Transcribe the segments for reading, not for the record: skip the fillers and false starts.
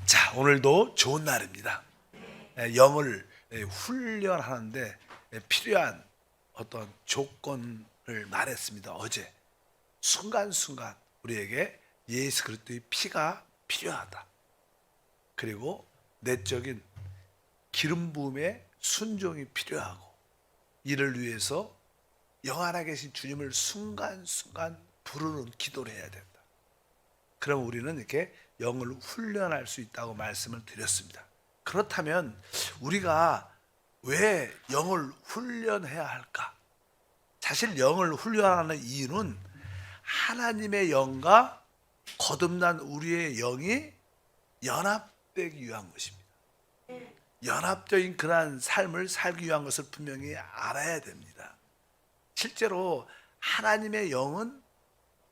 자, 오늘도 좋은 날입니다. 영을 훈련하는데 필요한 어떤 조건을 말했습니다. 어제 순간순간 우리에게 예수 그리스도의 피가 필요하다. 그리고 내적인 기름 부음의 순종이 필요하고, 이를 위해서 영안에 계신 주님을 순간순간 부르는 기도를 해야 된다. 그럼 우리는 이렇게 영을 훈련할 수 있다고 말씀을 드렸습니다. 그렇다면 우리가 왜 영을 훈련해야 할까? 사실 영을 훈련하는 이유는 하나님의 영과 거듭난 우리의 영이 연합되기 위한 것입니다. 연합적인 그러한 삶을 살기 위한 것을 분명히 알아야 됩니다. 실제로 하나님의 영은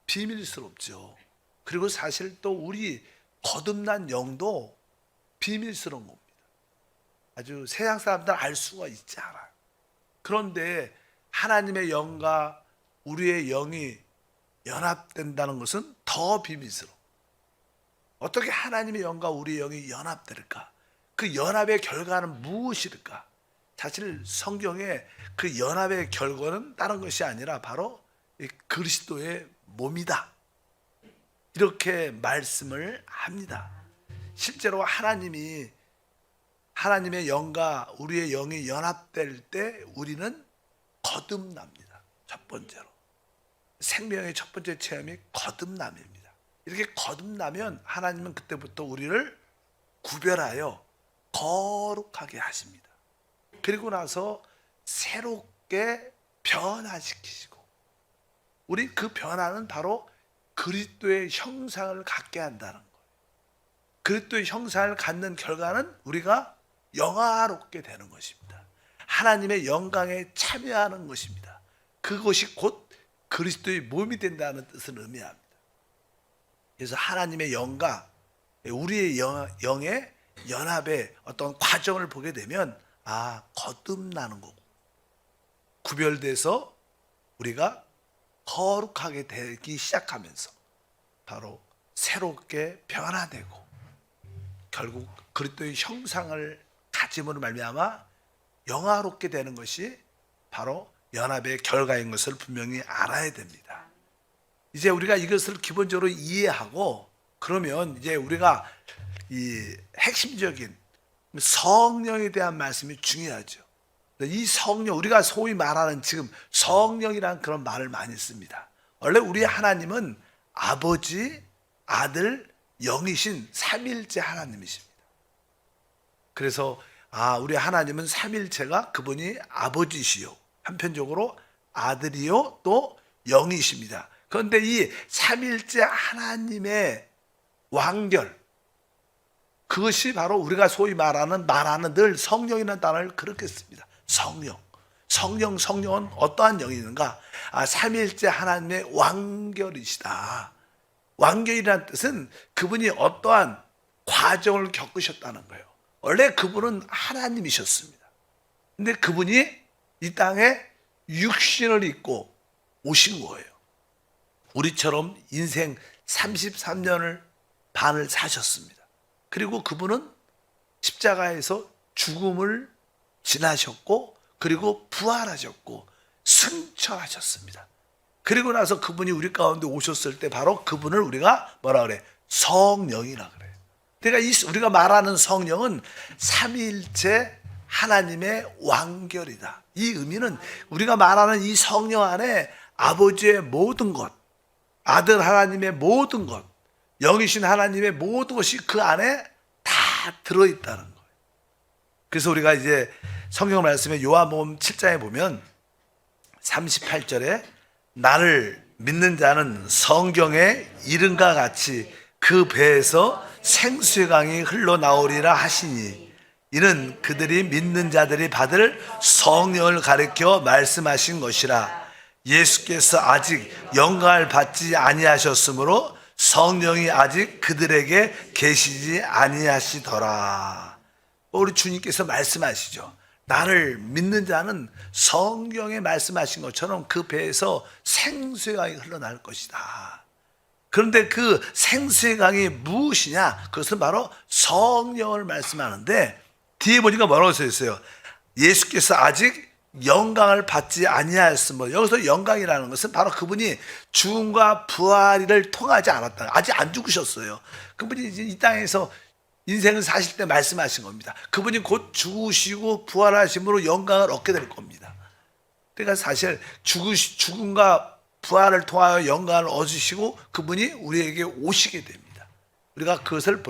비밀스럽죠. 그리고 사실 또 우리 거듭난 영도 비밀스러운 겁니다. 아주 세상 사람들 알 수가 있지 않아요. 그런데 하나님의 영과 우리의 영이 연합된다는 것은 더 비밀스러워. 어떻게 하나님의 영과 우리의 영이 연합될까? 그 연합의 결과는 무엇일까? 사실 성경에 그 연합의 결과는 다른 것이 아니라 바로 그리스도의 몸이다, 이렇게 말씀을 합니다. 실제로 하나님의 영과 우리의 영이 연합될 때 우리는 거듭납니다. 첫 번째로 생명의 첫 번째 체험이 거듭남입니다. 이렇게 거듭나면 하나님은 그때부터 우리를 구별하여 거룩하게 하십니다. 그리고 나서 새롭게 변화시키시고, 우리 그 변화는 바로 그리스도의 형상을 갖게 한다는 거예요. 그리스도의 형상을 갖는 결과는 우리가 영화롭게 되는 것입니다. 하나님의 영광에 참여하는 것입니다. 그것이 곧 그리스도의 몸이 된다는 뜻을 의미합니다. 그래서 하나님의 영과 우리의 영의 연합의 어떤 과정을 보게 되면 거듭나는 거고, 구별돼서 우리가 거룩하게 되기 시작하면서 바로 새롭게 변화되고, 결국 그리스도의 형상을 가짐으로 말미암아 영화롭게 되는 것이 바로 연합의 결과인 것을 분명히 알아야 됩니다. 이제 우리가 이것을 기본적으로 이해하고, 그러면 이제 우리가 이 핵심적인 성령에 대한 말씀이 중요하죠. 이 성령, 우리가 소위 말하는 지금 성령이라는 그런 말을 많이 씁니다. 원래 우리 하나님은 아버지, 아들, 영이신 삼일째 하나님이십니다. 그래서 우리 하나님은 삼일체가 그분이 아버지시요, 한편적으로 아들이요, 또 영이십니다. 그런데 이 삼일째 하나님의 완결, 그것이 바로 우리가 소위 말하는 늘 성령이라는 단어를 그렇게 씁니다. 성령은 어떠한 영이 있는가? 삼일째 하나님의 완결이시다. 완결이라는 뜻은 그분이 어떠한 과정을 겪으셨다는 거예요. 원래 그분은 하나님이셨습니다. 근데 그분이 이 땅에 육신을 입고 오신 거예요. 우리처럼 인생 33년을 반을 사셨습니다. 그리고 그분은 십자가에서 죽음을 지나셨고, 그리고 부활하셨고 승천하셨습니다. 그리고 나서 그분이 우리 가운데 오셨을 때 바로 그분을 우리가 뭐라 그래? 성령이라 그래요. 그러니까 우리가 말하는 성령은 삼위일체 하나님의 완결이다. 이 의미는 우리가 말하는 이 성령 안에 아버지의 모든 것, 아들 하나님의 모든 것, 영이신 하나님의 모든 것이 그 안에 다 들어있다는 거예요. 그래서 우리가 이제 성경 말씀에 요한복음 7장에 보면 38절에 나를 믿는 자는 성경의 이름과 같이 그 배에서 생수의 강이 흘러나오리라 하시니, 이는 그들이 믿는 자들이 받을 성령을 가리켜 말씀하신 것이라. 예수께서 아직 영광을 받지 아니하셨으므로 성령이 아직 그들에게 계시지 아니하시더라. 우리 주님께서 말씀하시죠. 나를 믿는 자는 성경에 말씀하신 것처럼 그 배에서 생수의 강이 흘러날 것이다. 그런데 그 생수의 강이 무엇이냐? 그것은 바로 성령을 말씀하는데 뒤에 보니까 뭐라고 써 있어요? 예수께서 아직 영광을 받지 아니하였으므로, 여기서 영광이라는 것은 바로 그분이 죽음과 부활을 통하지 않았다. 아직 안 죽으셨어요. 그분이 이제 이 땅에서 인생을 사실 때 말씀하신 겁니다. 그분이 곧 죽으시고 부활하심으로 영광을 얻게 될 겁니다. 그러니까 사실 죽음과 부활을 통하여 영광을 얻으시고 그분이 우리에게 오시게 됩니다. 우리가 그것을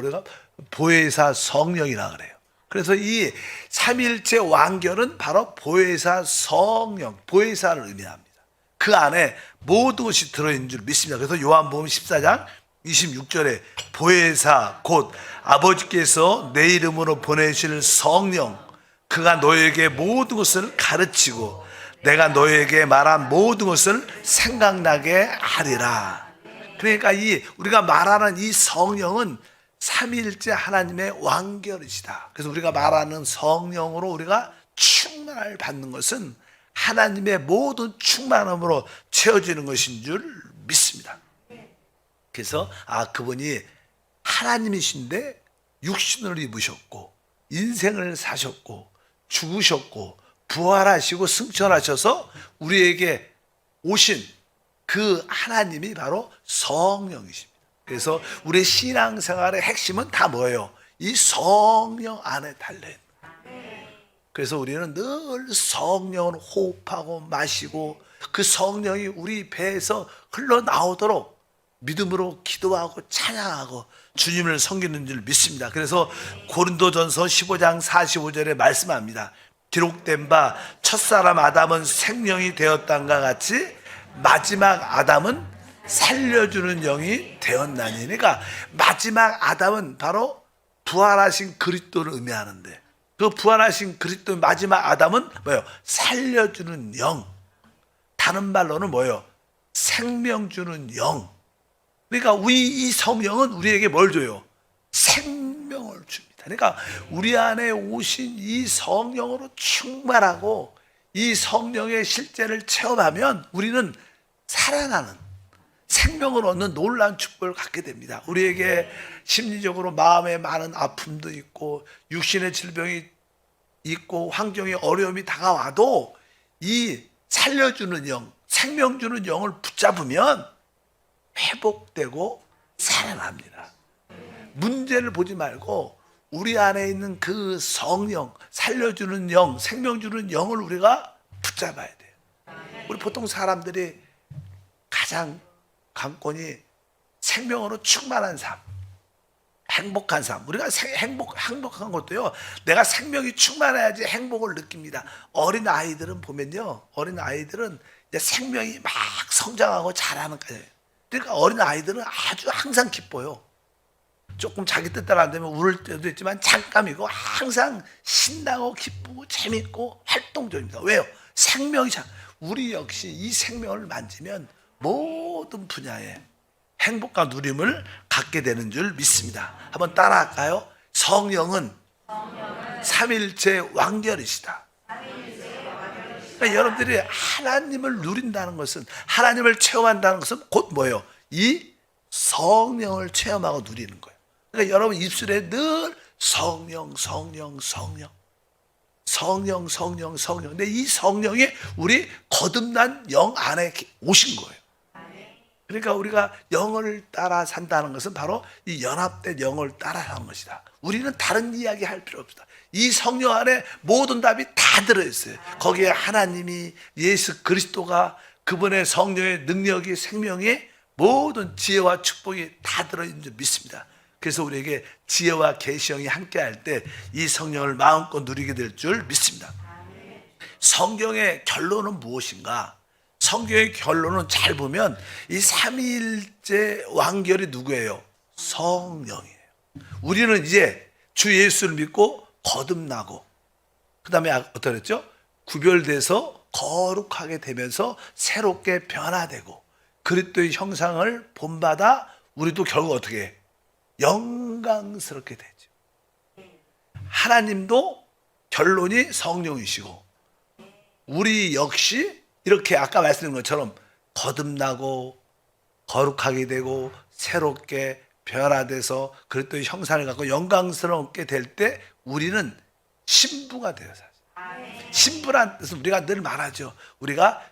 보혜사 성령이라 그래요. 그래서 이 삼위일체 완결은 바로 보혜사 성령, 보혜사를 의미합니다. 그 안에 모든 것이 들어있는 줄 믿습니다. 그래서 요한복음 14장 26절에 보혜사 곧 아버지께서 내 이름으로 보내실 성령, 그가 너에게 모든 것을 가르치고 내가 너에게 말한 모든 것을 생각나게 하리라. 그러니까 우리가 말하는 이 성령은 삼위일체 하나님의 완결이시다. 그래서 우리가 말하는 성령으로 우리가 충만을 받는 것은 하나님의 모든 충만함으로 채워지는 것인 줄 믿습니다. 그래서 그분이 하나님이신데 육신을 입으셨고 인생을 사셨고 죽으셨고 부활하시고 승천하셔서 우리에게 오신 그 하나님이 바로 성령이십니다. 그래서 우리 신앙생활의 핵심은 다 뭐예요? 이 성령 안에 달려있는 거예요. 그래서 우리는 늘 성령을 호흡하고 마시고 그 성령이 우리 배에서 흘러나오도록 믿음으로 기도하고 찬양하고 주님을 섬기는 줄 믿습니다. 그래서 고린도전서 15장 45절에 말씀합니다. 기록된 바 첫사람 아담은 생명이 되었단가 같이 마지막 아담은 살려주는 영이 되었나니. 그러니까 마지막 아담은 바로 부활하신 그리스도를 의미하는데 그 부활하신 그리스도의 마지막 아담은 뭐예요? 살려주는 영. 다른 말로는 뭐예요? 생명 주는 영. 그러니까 이 성령은 우리에게 뭘 줘요? 생명을 줍니다. 그러니까 우리 안에 오신 이 성령으로 충만하고 이 성령의 실제를 체험하면 우리는 살아나는 생명을 얻는 놀라운 축복을 갖게 됩니다. 우리에게 심리적으로 마음에 많은 아픔도 있고 육신의 질병이 있고 환경의 어려움이 다가와도 이 살려주는 영, 생명 주는 영을 붙잡으면 회복되고 살아납니다. 문제를 보지 말고 우리 안에 있는 그 성령, 살려주는 영, 생명 주는 영을 우리가 붙잡아야 돼요. 우리 보통 사람들이 가장 관건이 생명으로 충만한 삶, 행복한 삶. 우리가 행복한 것도요, 내가 생명이 충만해야지 행복을 느낍니다. 어린 아이들은 보면요, 어린 아이들은 이제 생명이 막 성장하고 자라는 거예요. 그러니까 어린 아이들은 아주 항상 기뻐요. 조금 자기 뜻대로 안 되면 울을 때도 있지만 잠깐이고 항상 신나고 기쁘고 재밌고 활동적입니다. 왜요? 생명이 우리 역시 이 생명을 만지면 모든 분야에 행복과 누림을 갖게 되는 줄 믿습니다. 한번 따라할까요? 성령은 삼일체 완결이시다. 그러니까 여러분들이 하나님을 누린다는 것은, 하나님을 체험한다는 것은 곧 뭐예요? 이 성령을 체험하고 누리는 거예요. 그러니까 여러분 입술에 늘 성령, 성령, 성령, 성령, 성령, 성령. 근데 이 성령이 우리 거듭난 영 안에 오신 거예요. 그러니까 우리가 영을 따라 산다는 것은 바로 이 연합된 영을 따라 사는 것이다. 우리는 다른 이야기 할 필요 없다. 이 성령 안에 모든 답이 다 들어있어요. 거기에 하나님이, 예수 그리스도가, 그분의 성령의 능력이, 생명이, 모든 지혜와 축복이 다 들어있는 줄 믿습니다. 그래서 우리에게 지혜와 계시형이 함께할 때 이 성령을 마음껏 누리게 될 줄 믿습니다. 성경의 결론은 무엇인가? 성경의 결론은 잘 보면 이 삼위일체 완결이 누구예요? 성령이에요. 우리는 이제 주 예수를 믿고 거듭나고, 그 다음에 어떻게 했죠? 구별돼서 거룩하게 되면서 새롭게 변화되고 그리스도의 형상을 본받아 우리도 결국 어떻게 해? 영광스럽게 되죠. 하나님도 결론이 성령이시고 우리 역시 이렇게 아까 말씀드린 것처럼 거듭나고 거룩하게 되고 새롭게 변화돼서 그리스도의 형상을 갖고 영광스럽게 될 때 우리는 신부가 돼요. 사실. 신부란 뜻은 우리가 늘 말하죠. 우리가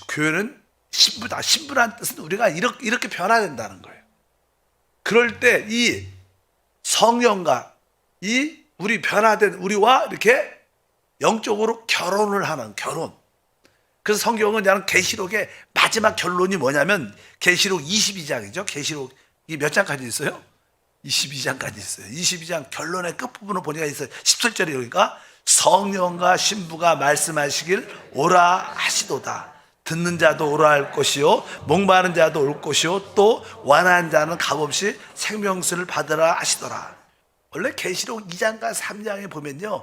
교회는 신부다. 신부란 뜻은 우리가 이렇게 변화된다는 거예요. 그럴 때 이 성령과 이 우리 변화된 우리와 이렇게 영적으로 결혼을 하는 결혼. 그래서 성경은 나는 계시록의 마지막 결론이 뭐냐면 계시록 22장이죠. 계시록이 몇 장까지 있어요? 22장까지 있어요. 22장 결론의 끝부분을 보니까 있어요. 17절에 그러니까 성령과 신부가 말씀하시길 오라 하시도다. 듣는 자도 오라 할 것이요 목마른 자도 올 것이요 또 완한 자는 값없이 생명수를 받으라 하시더라. 원래 계시록 2장과 3장에 보면요,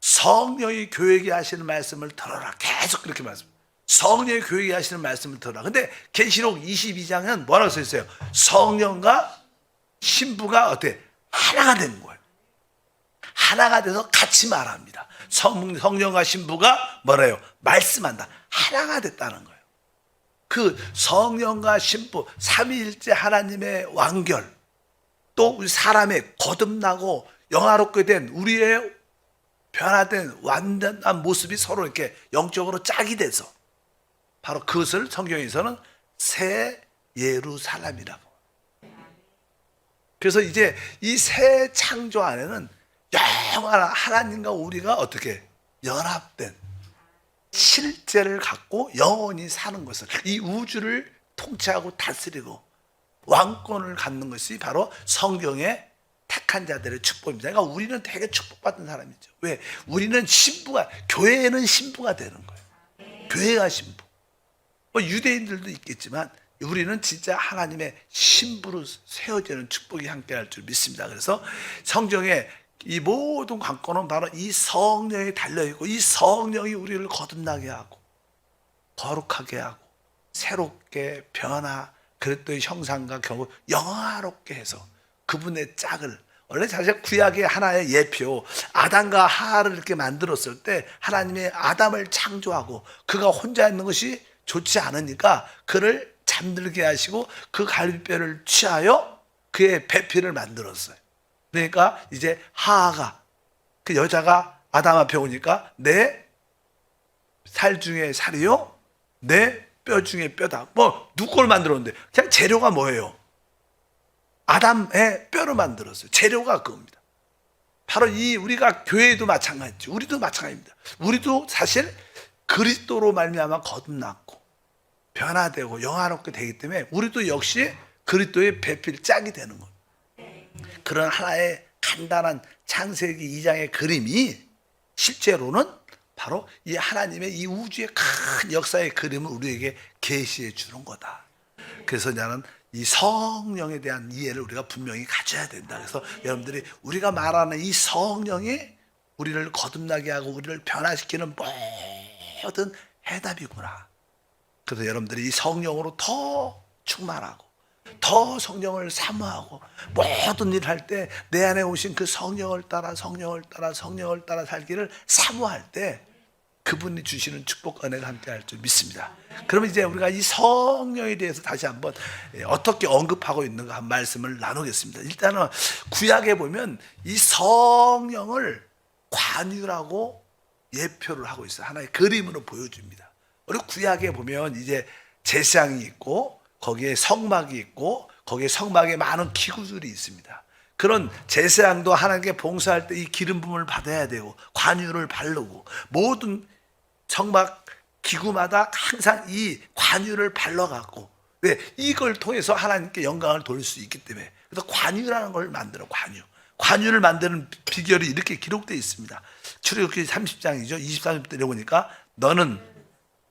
성령이 교회에게 하시는 말씀을 들어라. 계속 그렇게 말씀. 성령이 교회에게 하시는 말씀을 들어라. 근데 계시록 22장은 뭐라고 써 있어요? 성령과 신부가 어때? 하나가 되는 거예요. 하나가 돼서 같이 말합니다. 성령과 신부가 뭐래요? 말씀한다. 하나가 됐다는 거예요. 그 성령과 신부, 삼위일체 하나님의 완결, 또 우리 사람의 거듭나고 영화롭게 된 우리의 변화된 완전한 모습이 서로 이렇게 영적으로 짝이 돼서 바로 그것을 성경에서는 새 예루살렘이라고. 그래서 이제 이 새 창조 안에는 영원한 하나님과 우리가 어떻게 연합된 실제를 갖고 영원히 사는 것을, 이 우주를 통치하고 다스리고 왕권을 갖는 것이 바로 성경의 택한 자들의 축복입니다. 그러니까 우리는 되게 축복받은 사람이죠. 왜? 우리는 신부가, 교회는 신부가 되는 거예요. 교회가 신부. 뭐 유대인들도 있겠지만 우리는 진짜 하나님의 신부로 세워지는 축복이 함께할 줄 믿습니다. 그래서 성경에 이 모든 관건은 바로 이 성령이 달려있고 이 성령이 우리를 거듭나게 하고 거룩하게 하고 새롭게 변화, 그리스도의 형상과 결국 영화롭게 해서 그분의 짝을, 원래 사실 구약의 하나의 예표, 아담과 하와를 이렇게 만들었을 때 하나님의 아담을 창조하고 그가 혼자 있는 것이 좋지 않으니까 그를 잠들게 하시고 그 갈비뼈를 취하여 그의 배필을 만들었어요. 그러니까 이제 하와가, 그 여자가 아담 앞에 오니까 내 살 중에 살이요 내 뼈 중에 뼈다. 뭐 누구 걸 만들었는데 그냥 재료가 뭐예요? 아담의 뼈를 만들었어요. 재료가 그겁니다. 바로 이 우리가 교회도 마찬가지죠. 우리도 마찬가지입니다. 우리도 사실 그리스도로 말미암아 거듭났고 변화되고 영화롭게 되기 때문에 우리도 역시 그리스도의 배필 짝이 되는 겁니다. 그런 하나의 간단한 창세기 2장의 그림이 실제로는 바로 이 하나님의 이 우주의 큰 역사의 그림을 우리에게 계시해 주는 거다. 그래서 나는 이 성령에 대한 이해를 우리가 분명히 가져야 된다. 그래서 여러분들이 우리가 말하는 이 성령이 우리를 거듭나게 하고 우리를 변화시키는 모든 해답이구나. 그래서 여러분들이 이 성령으로 더 충만하고 더 성령을 사모하고 모든 일을 할 때 내 안에 오신 그 성령을 따라 살기를 사모할 때 그분이 주시는 축복 은혜가 함께 할 줄 믿습니다. 그러면 이제 우리가 이 성령에 대해서 다시 한번 어떻게 언급하고 있는가 한 말씀을 나누겠습니다. 일단은 구약에 보면 이 성령을 관유라고 예표를 하고 있어요. 하나의 그림으로 보여줍니다. 우리 구약에 보면 이제 제사장이 있고 거기에 성막이 있고 거기에 성막에 많은 기구들이 있습니다. 그런 제사장도 하나님께 봉사할 때 이 기름 부음을 받아야 되고 관유를 바르고 모든 성막 기구마다 항상 이 관유를 발라갖고, 왜? 이걸 통해서 하나님께 영광을 돌릴 수 있기 때문에. 그래서 관유라는 걸 만들어. 관유를 만드는 비결이 이렇게 기록되어 있습니다. 출애굽기 30장이죠 23절부터 내려보니까 너는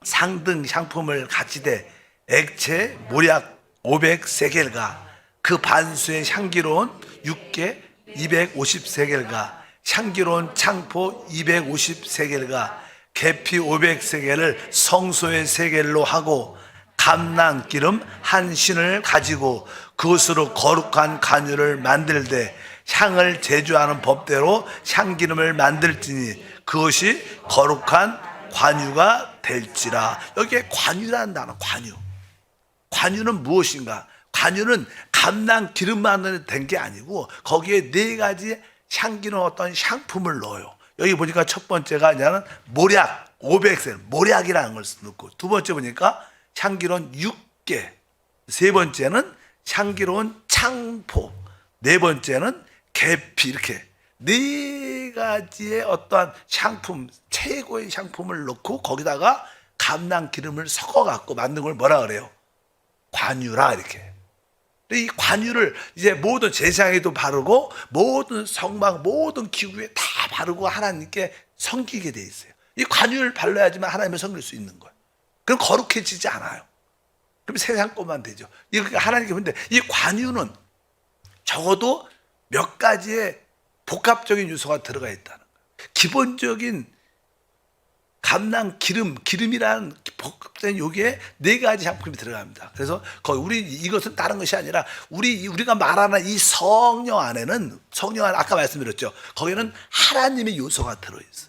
상등 향품을 가지되 액체 모략 500세겔과 그 반수의 향기로운 육개 250세겔과 향기로운 창포 250세겔과 계피 500세겔을 성소의 세겔로 하고 감낭기름 한 신을 가지고 그것으로 거룩한 관유를 만들되 향을 제조하는 법대로 향기름을 만들지니 그것이 거룩한 관유가 될지라. 여기에 관유라는 단어, 관유는 무엇인가? 관유는 감람 기름만으로 된 게 아니고 거기에 네 가지 향기는 어떤 향품을 넣어요. 여기 보니까 첫 번째가 이제는 모략 500세 모략이라는 걸 넣고, 두 번째 보니까 향기로운 육개, 세 번째는 향기로운 창포, 네 번째는 계피, 이렇게 네 가지의 어떠한 향품, 최고의 향품을 넣고 거기다가 감람 기름을 섞어 갖고 만든 걸 뭐라 그래요? 관유라, 이렇게. 이 관유를 이제 모든 제사에도 바르고 모든 성막 모든 기구에 다 바르고 하나님께 섬기게 돼 있어요. 이 관유를 발라야지만 하나님을 섬길 수 있는 거예요. 그럼 거룩해지지 않아요. 그럼 세상 것만 되죠. 이거 하나님께. 근데 이 관유는 적어도 몇 가지의 복합적인 요소가 들어가 있다는 거예요. 기본적인 감람 기름이라는 복합적인 요기에 네 가지 향품이 들어갑니다. 그래서 거의 이것은 다른 것이 아니라 우리가 말하는 이 성령 안에는, 성령 안에 아까 말씀드렸죠. 거기는 하나님의 요소가 들어있어요.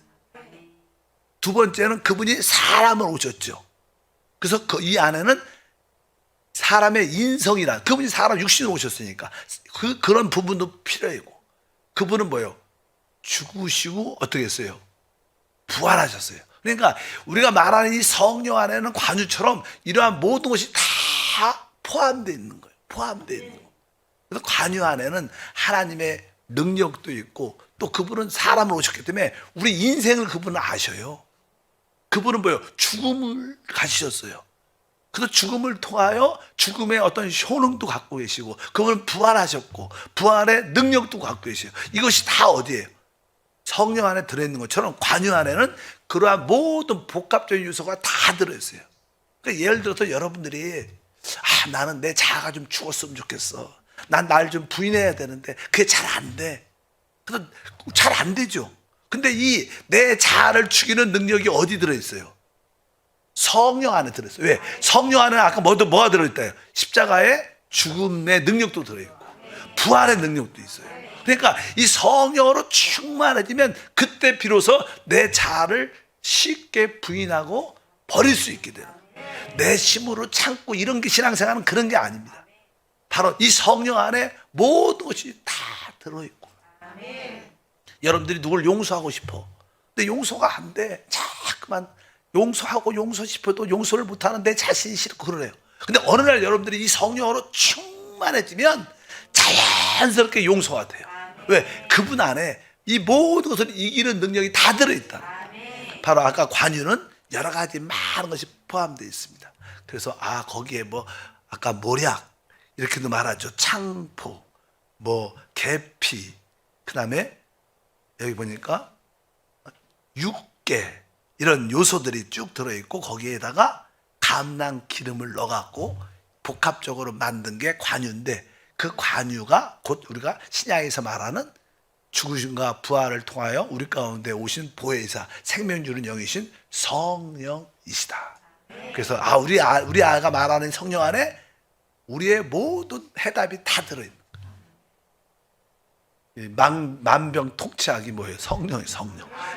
두 번째는 그분이 사람을 오셨죠. 그래서 이 안에는 사람의 인성이란, 그분이 사람 육신으로 오셨으니까 그런 부분도 필요하고, 그분은 뭐예요? 죽으시고 어떻게 했어요? 부활하셨어요. 그러니까 우리가 말하는 이 성령 안에는 관유처럼 이러한 모든 것이 다 포함되어 있는 거예요. 포함되어 있는 거예요. 그래서 관유 안에는 하나님의 능력도 있고, 또 그분은 사람을 오셨기 때문에 우리 인생을 그분은 아셔요. 그분은 뭐예요? 죽음을 가지셨어요. 그래서 죽음을 통하여 죽음의 어떤 효능도 갖고 계시고, 그분은 부활하셨고 부활의 능력도 갖고 계세요. 이것이 다 어디예요? 성령 안에 들어있는 것처럼 관유 안에는 그러한 모든 복합적인 요소가 다 들어있어요. 그러니까 예를 들어서 여러분들이 나는 내 자아가 좀 죽었으면 좋겠어, 난 날 좀 부인해야 되는데 그게 잘 안 돼. 그래서 잘 안 되죠. 근데 이 내 자아를 죽이는 능력이 어디 들어있어요? 성령 안에 들어있어요. 왜? 성령 안에 아까 뭐가 들어있다요? 십자가의 죽음의 능력도 들어있고 부활의 능력도 있어요. 그러니까 이 성령으로 충만해지면 그때 비로소 내 자아를 쉽게 부인하고 버릴 수 있게 되는 거예요. 내 힘으로 참고 이런 게 신앙생활은 그런 게 아닙니다. 바로 이 성령 안에 모든 것이 다 들어있고. 여러분들이 누굴 용서하고 싶어. 근데 용서가 안 돼. 자꾸만 용서 싶어도 용서를 못하는 내 자신이 싫고 그러래요. 근데 어느 날 여러분들이 이 성령으로 충만해지면 자연스럽게 용서가 돼요. 왜? 그분 안에 이 모든 것을 이기는 능력이 다 들어있다. 바로 아까 관유는 여러 가지 많은 것이 포함되어 있습니다. 그래서 거기에 아까 모략 이렇게도 말하죠. 창포, 계피, 그 다음에 여기 보니까 육개, 이런 요소들이 쭉 들어있고 거기에다가 감람 기름을 넣어갖고 복합적으로 만든 게 관유인데, 그 관유가 곧 우리가 신약에서 말하는 죽으심과 부활을 통하여 우리 가운데 오신 보혜사, 생명 주는 영이신 성령이시다. 그래서 우리 아가 말하는 성령 안에 우리의 모든 해답이 다 들어있는 거예요. 만병통치약이 뭐예요? 성령.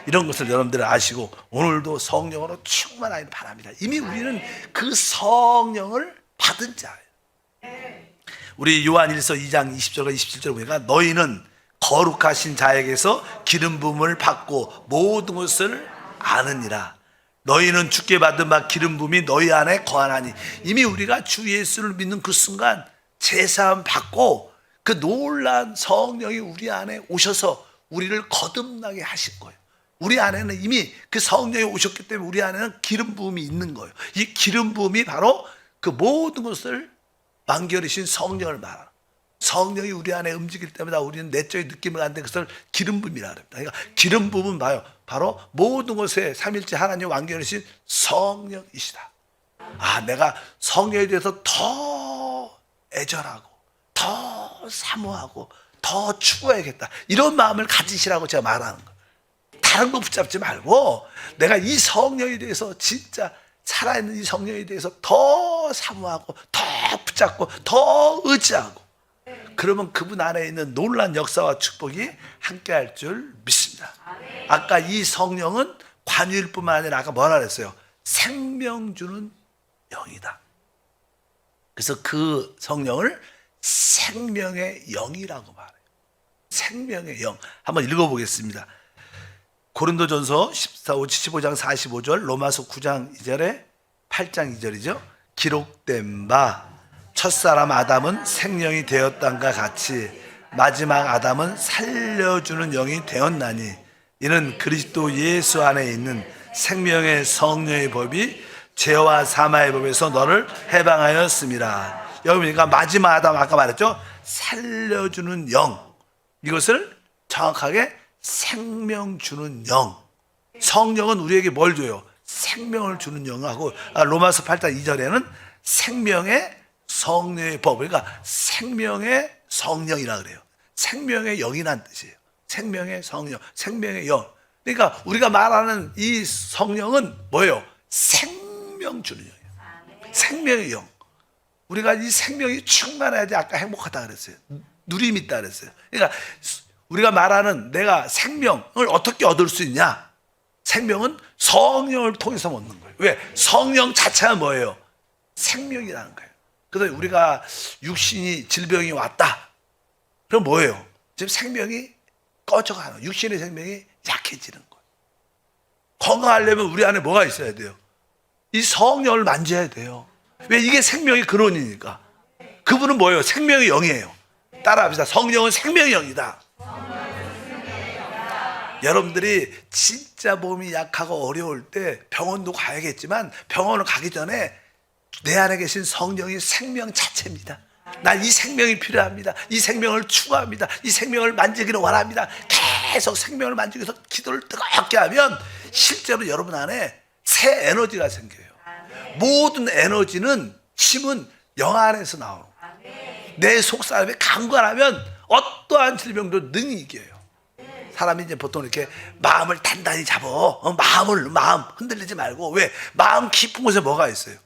이런 것을 여러분들 아시고 오늘도 성령으로 충만하기를 바랍니다. 이미 우리는 그 성령을 받은 자예요. 우리 요한일서 2장 20절과 27절 보니까 너희는 거룩하신 자에게서 기름 부음을 받고 모든 것을 아느니라. 너희는 주께 받은 바 기름 부음이 너희 안에 거하나니. 이미 우리가 주 예수를 믿는 그 순간 제사함 받고 그 놀라운 성령이 우리 안에 오셔서 우리를 거듭나게 하실 거예요. 우리 안에는 이미 그 성령이 오셨기 때문에 우리 안에는 기름 부음이 있는 거예요. 이 기름 부음이 바로 그 모든 것을 만결이신 성령을 말하는, 성령이 우리 안에 움직일 때마다 우리는 내적인 느낌을 갖는데 그것을 기름 부음이라 합니다. 그러니까 기름 부음은 바로 모든 것에 삼일째 하나님 완결이신 성령이시다. 내가 성령에 대해서 더 애절하고 더 사모하고 더 추구해야겠다, 이런 마음을 가지시라고 제가 말하는 거예요. 다른 거 붙잡지 말고 내가 이 성령에 대해서, 진짜 살아있는 이 성령에 대해서 더 사모하고 더 붙잡고 더 의지하고, 그러면 그분 안에 있는 놀라운 역사와 축복이 함께할 줄 믿습니다. 아까 이 성령은 관유일 뿐만 아니라 아까 뭐라 그랬어요? 생명 주는 영이다. 그래서 그 성령을 생명의 영이라고 말해요. 생명의 영. 한번 읽어보겠습니다. 고린도전서 15장 45절, 로마서 9장 2절에 8장 2절이죠. 기록된 바 첫사람 아담은 생명이 되었단가 같이 마지막 아담은 살려주는 영이 되었나니 이는 그리스도 예수 안에 있는 생명의 성령의 법이 죄와 사망의 법에서 너를 해방하였습니다. 여기 보니까 마지막 아담, 아까 말했죠, 살려주는 영, 이것을 정확하게 생명 주는 영. 성령은 우리에게 뭘 줘요? 생명을 주는 영하고, 로마서 8장 2절에는 생명의 성령의 법, 그러니까 생명의 성령이라 그래요. 생명의 영이란 뜻이에요. 생명의 성령, 생명의 영. 그러니까 우리가 말하는 이 성령은 뭐예요? 생명 주는 영이에요. 생명의 영. 우리가 이 생명이 충만해야지 아까 행복하다 그랬어요. 누림 있다 그랬어요. 그러니까 우리가 말하는 내가 생명을 어떻게 얻을 수 있냐? 생명은 성령을 통해서 얻는 거예요. 왜? 성령 자체가 뭐예요? 생명이라는 거예요. 그래서 우리가 육신이 질병이 왔다. 그럼 뭐예요? 지금 생명이 꺼져가는, 육신의 생명이 약해지는 거예요. 건강하려면 우리 안에 뭐가 있어야 돼요? 이 성령을 만져야 돼요. 왜? 이게 생명의 근원이니까. 그분은 뭐예요? 생명의 영이에요. 따라합시다. 성령은 생명의 영이다. 여러분들이 진짜 몸이 약하고 어려울 때 병원도 가야겠지만 병원을 가기 전에 내 안에 계신 성령이 생명 자체입니다. 나 이 생명이 필요합니다. 이 생명을 추구합니다. 이 생명을 만지기를 원합니다. 계속 생명을 만지기 위해서 기도를 뜨겁게 하면 실제로 여러분 안에 새 에너지가 생겨요. 모든 에너지는, 힘은 영 안에서 나오는 거예요. 내 속사람이 강건하면 어떠한 질병도 능히 이겨요. 사람이 이제 보통 이렇게 마음을 단단히 잡어. 마음 흔들리지 말고. 왜? 마음 깊은 곳에 뭐가 있어요?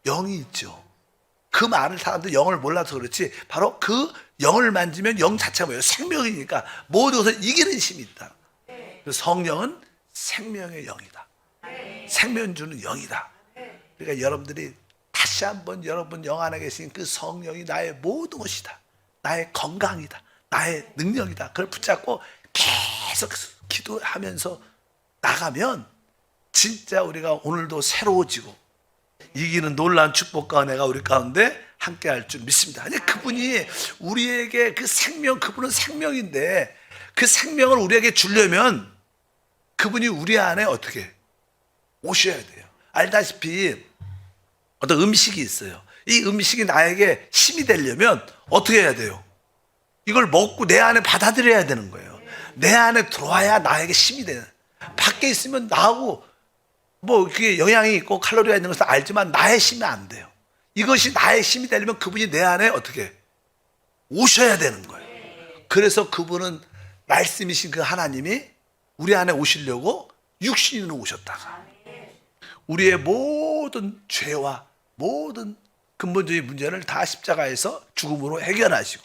영이 있죠. 그 많은 사람들 영을 몰라서 그렇지, 바로 그 영을 만지면 영 자체가 뭐예요? 생명이니까 모든 것을 이기는 힘이 있다. 그래서 성령은 생명의 영이다. 생명 주는 영이다. 그러니까 여러분들이 다시 한번 여러분 영 안에 계신 그 성령이 나의 모든 것이다. 나의 건강이다. 나의 능력이다. 그걸 붙잡고 계속 기도하면서 나가면 진짜 우리가 오늘도 새로워지고 이기는 놀라운 축복과 은혜가 우리 가운데 함께 할 줄 믿습니다. 아니, 그분이 우리에게 그 생명, 그분은 생명인데 그 생명을 우리에게 주려면 그분이 우리 안에 어떻게 오셔야 돼요. 알다시피 어떤 음식이 있어요. 이 음식이 나에게 힘이 되려면 어떻게 해야 돼요? 이걸 먹고 내 안에 받아들여야 되는 거예요. 내 안에 들어와야 나에게 힘이 되는. 밖에 있으면 나하고 뭐 그게 영양이 있고 칼로리가 있는 것을 알지만 나의 힘이 안 돼요. 이것이 나의 힘이 되려면 그분이 내 안에 어떻게 오셔야 되는 거예요. 그래서 그분은 말씀이신 그 하나님이 우리 안에 오시려고 육신으로 오셨다가 우리의 모든 죄와 모든 근본적인 문제를 다 십자가에서 죽음으로 해결하시고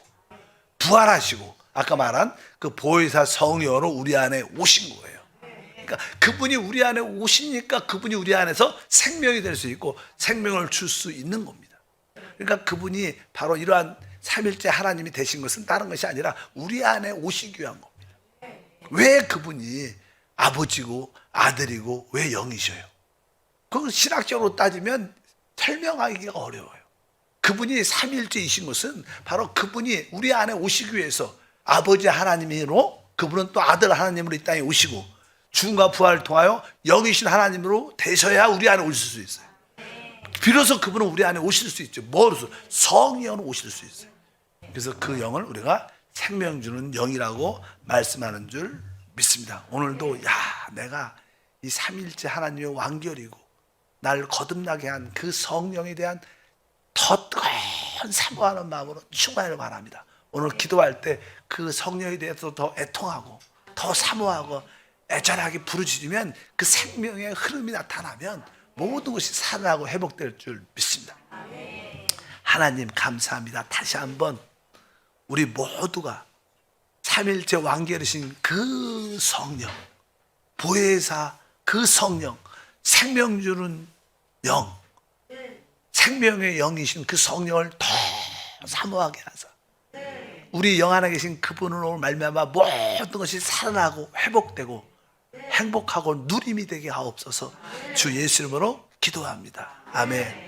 부활하시고 아까 말한 그 보혜사 성령으로 우리 안에 오신 거예요. 그러니까 그분이 우리 안에 오시니까 그분이 우리 안에서 생명이 될 수 있고 생명을 줄 수 있는 겁니다. 그러니까 그분이 바로 이러한 삼일째 하나님이 되신 것은 다른 것이 아니라 우리 안에 오시기 위한 겁니다. 왜 그분이 아버지고 아들이고 왜 영이셔요? 그건 신학적으로 따지면 설명하기가 어려워요. 그분이 삼일째이신 것은 바로 그분이 우리 안에 오시기 위해서 아버지 하나님으로, 그분은 또 아들 하나님으로 이 땅에 오시고 죽음과 부활을 통하여 영이신 하나님으로 되셔야 우리 안에 오실 수 있어요. 비로소 그분은 우리 안에 오실 수 있죠. 뭐로서? 성령으로 오실 수 있어요. 그래서 그 영을 우리가 생명 주는 영이라고 말씀하는 줄 믿습니다. 오늘도 내가 이 삼일째 하나님의 완결이고 날 거듭나게 한 그 성령에 대한 더 뜨거운 사모하는 마음으로 충만하기를 바랍니다. 오늘 기도할 때 그 성령에 대해서 더 애통하고 더 사모하고 애절하게 부르짖으면 그 생명의 흐름이 나타나면 모든 것이 살아나고 회복될 줄 믿습니다. 하나님 감사합니다. 다시 한번 우리 모두가 삼일째 완결이신 그 성령, 보혜사 그 성령, 생명 주는 영, 생명의 영이신 그 성령을 더 사모하게 하사 우리 영 안에 계신 그분으로 말미암아 모든 것이 살아나고 회복되고 행복하고 누림이 되게 하옵소서. 주 예수 이름으로 기도합니다. 아멘.